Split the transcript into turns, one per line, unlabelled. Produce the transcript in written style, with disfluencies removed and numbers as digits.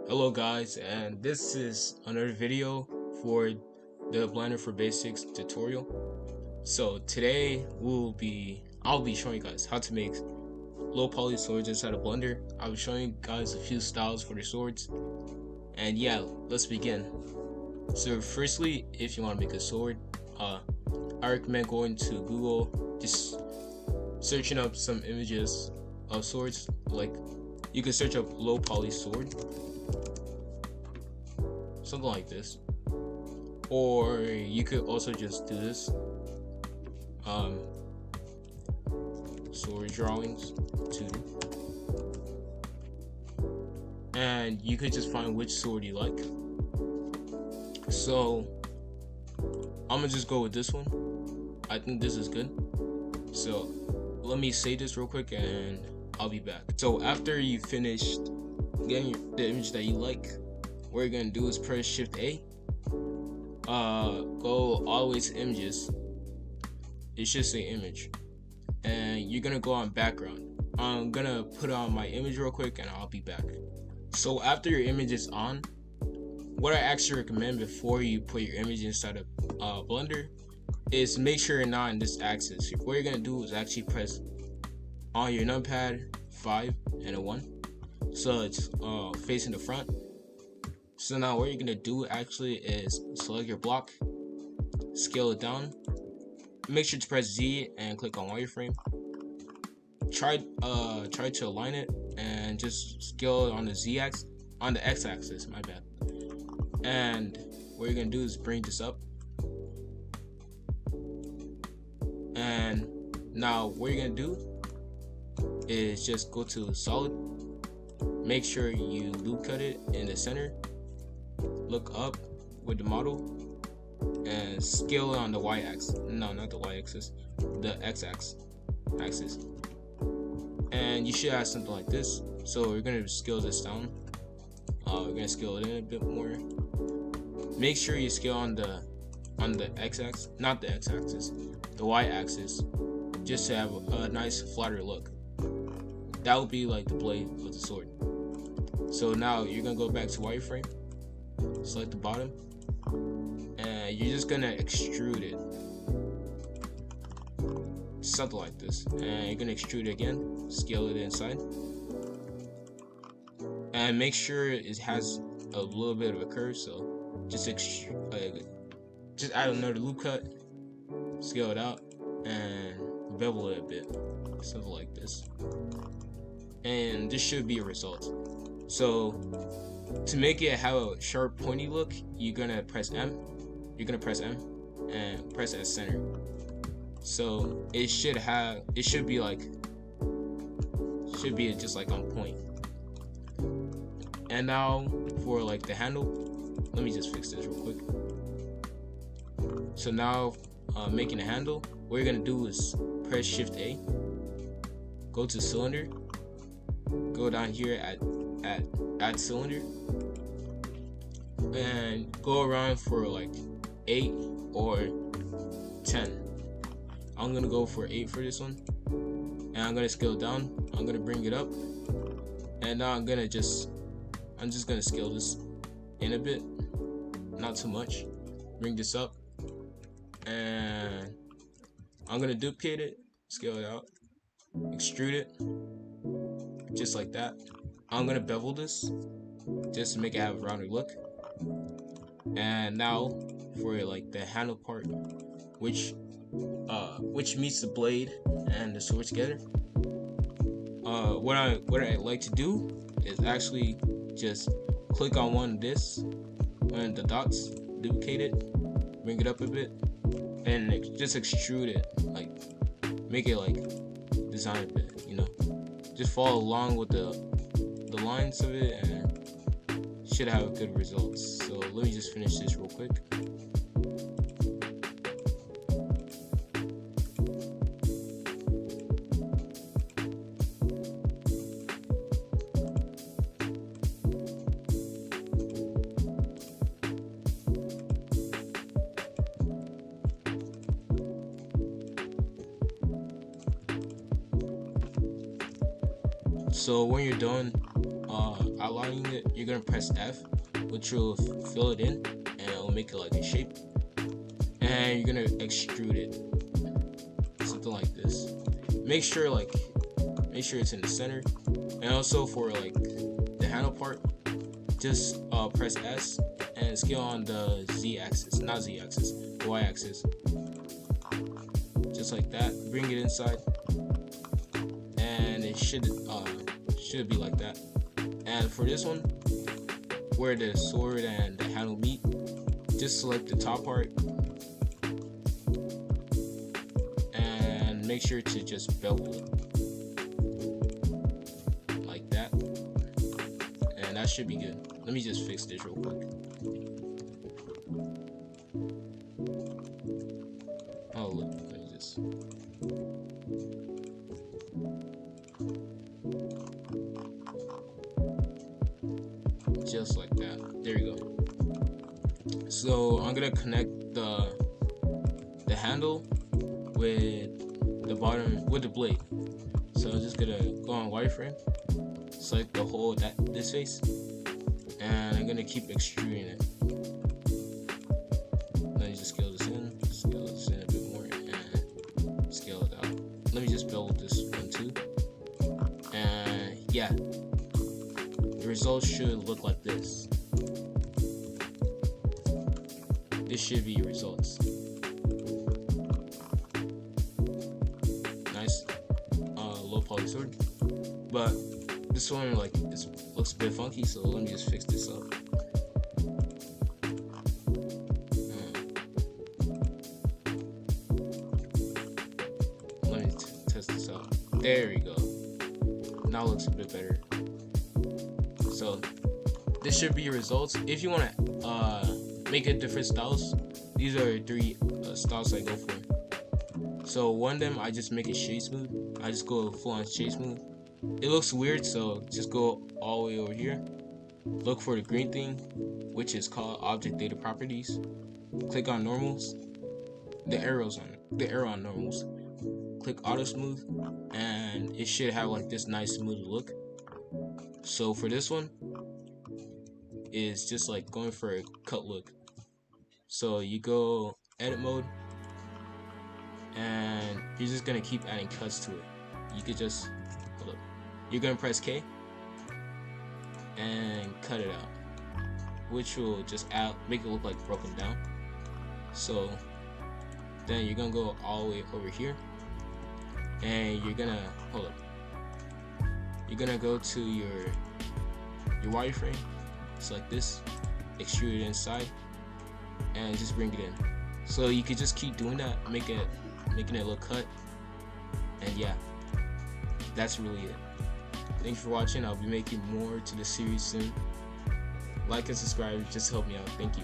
Hello guys, and this is another video for the Blender for Basics tutorial. So today I'll be showing you guys how to make low poly swords inside of Blender. I'll be showing you guys a few styles for the swords. And yeah, let's begin. So firstly, if you want to make a sword, I recommend going to Google, just searching up some images of swords. Like you can search up low poly sword, something like this, or you could also just do this, sword drawings 2D, and you could just find which sword you like. So I'm gonna just go with this one. I think this is good, so let me save this real quick and I'll be back. So after you finished getting the image that you like, what you're gonna do is press Shift A, go all the way to images. It should say image, and you're gonna go on background. I'm gonna put on my image real quick and I'll be back. So after your image is on, what I actually recommend before you put your image inside of Blender is make sure you're not in this axis. What you're gonna do is actually press on your numpad 5 and a 1, so it's facing the front. So now what you're gonna do actually is select your block, scale it down, make sure to press Z and click on wireframe. Try to align it and just scale it on the Z axis, on the X axis, my bad. And what you're gonna do is bring this up. And now what you're gonna do is just go to solid, make sure you loop cut it in the center, look up with the model and scale it on the Y axis. No, not the Y axis, the X axis. And you should have something like this. So we're gonna scale this down. We're gonna scale it in a bit more. Make sure you scale on the X axis, not the X axis, the Y axis, just to have a nice flatter look. That would be like the blade of the sword. So now you're gonna go back to wireframe, select the bottom, and you're just gonna extrude it, something like this. And you're gonna extrude it again, scale it inside, and make sure it has a little bit of a curve. So just add another loop cut, scale it out, and bevel it a bit, something like this. And this should be a result. So to make it have a sharp pointy look, you're gonna press M. You're gonna press M and press at center. So it should be just like on point. And now for like the handle, let me just fix this real quick. So now making a handle, what you're gonna do is press Shift A, go to cylinder, go down here at add cylinder, and go around for like 8 or 10. I'm gonna go for 8 for this one, and I'm gonna scale down. I'm gonna bring it up, and now I'm just gonna scale this in a bit, not too much. Bring this up, and I'm gonna duplicate it, scale it out, extrude it, just like that. I'm gonna bevel this just to make it have a rounder look. And now for like the handle part, which meets the blade and the sword together, what I like to do is actually just click on one of the dots, duplicate it, bring it up a bit, and just extrude it, like make it like design a bit, just follow along with the lines of it, and should have good results. So let me just finish this real quick. So when you're done, outlining it, you're gonna press F, which will fill it in, and it'll make it like a shape. And you're gonna extrude it, something like this. Make sure it's in the center. And also for like the handle part, just press S and scale on the Z axis, not Z axis, the Y axis. Just like that. Bring it inside, and it should be like that. And for this one, where the sword and the handle meet, just select the top part and make sure to just bevel it like that, and that should be good. Let me just fix this real quick. Oh look, let me just like that. There you go. So I'm gonna connect the handle with the bottom with the blade. So I'm just gonna go on wireframe, select the whole this face, and I'm gonna keep extruding it. Let me just scale this in a bit more, and scale it out. Let me just build this one too, and yeah. The results should look like this. This should be your results. Nice, low poly sword. But this one looks a bit funky, so let me just fix this up. Let me test this out. There we go. Now it looks a bit better. So this should be your results. If you want to make it different styles, these are 3 styles I go for. So one of them, I just make it shade smooth. I just go full on shade smooth. It looks weird, so just go all the way over here. Look for the green thing, which is called object data properties. Click on normals, the arrow on normals. Click auto smooth, and it should have like this nice smooth look. So for this one, is just like going for a cut look. So you go edit mode, and you're just gonna keep adding cuts to it. You could just hold up. You're gonna press K and cut it out, which will just make it look like broken down. So then you're gonna go all the way over here, and you're gonna hold up. You're gonna go to your wireframe, select this, extrude it inside, and just bring it in. So you could just keep doing that, making it look cut, and yeah, that's really it. Thanks for watching. I'll be making more to the series soon. Like and subscribe, just help me out. Thank you.